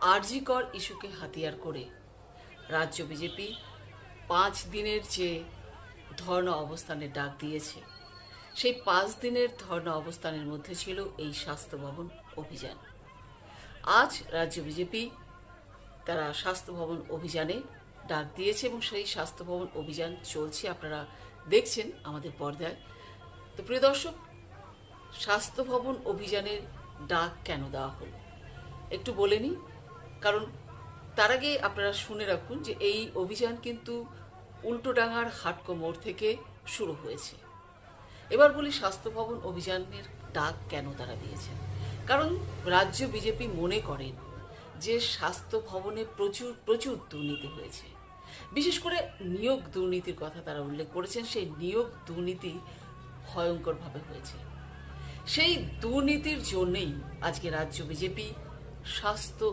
আরজি কর ইস্যুকে হাতিয়ার করে রাজ্য বিজেপি 5 দিনের যে ধর্ণা অবস্থানের ডাক দিয়েছে, সেই 5 দিনের ধর্ণা অবস্থানের মধ্যে ছিল এই স্বাস্থ্য ভবন অভিযান। আজ রাজ্য বিজেপি তারা স্বাস্থ্য ভবন অভিযানে ডাক দিয়েছে এবং সেই স্বাস্থ্য ভবন অভিযান চলছে, আপনারা দেখছেন আমাদের পর্দায়। তো প্রিয় দর্শক, স্বাস্থ্য ভবন অভিযানের ডাক কেন দেওয়া হলো একটু বলে নিই। কারণ তার আগে আপনারা শুনে রাখুন যে এই অভিযান কিন্তু উল্টোডাঙার হাটকো মোড় থেকে শুরু হয়েছে। এবার বলি স্বাস্থ্য ভবন অভিযানের ডাক কেন তারা দিয়েছেন। কারণ রাজ্য বিজেপি মনে করেন যে স্বাস্থ্য ভবনে প্রচুর প্রচুর দুর্নীতি হয়েছে। বিশেষ করে নিয়োগ দুর্নীতির কথা তারা উল্লেখ করেছেন। সেই নিয়োগ দুর্নীতি ভয়ঙ্করভাবে হয়েছে। সেই দুর্নীতির জন্যই আজকে রাজ্য বিজেপি স্বাস্থ্য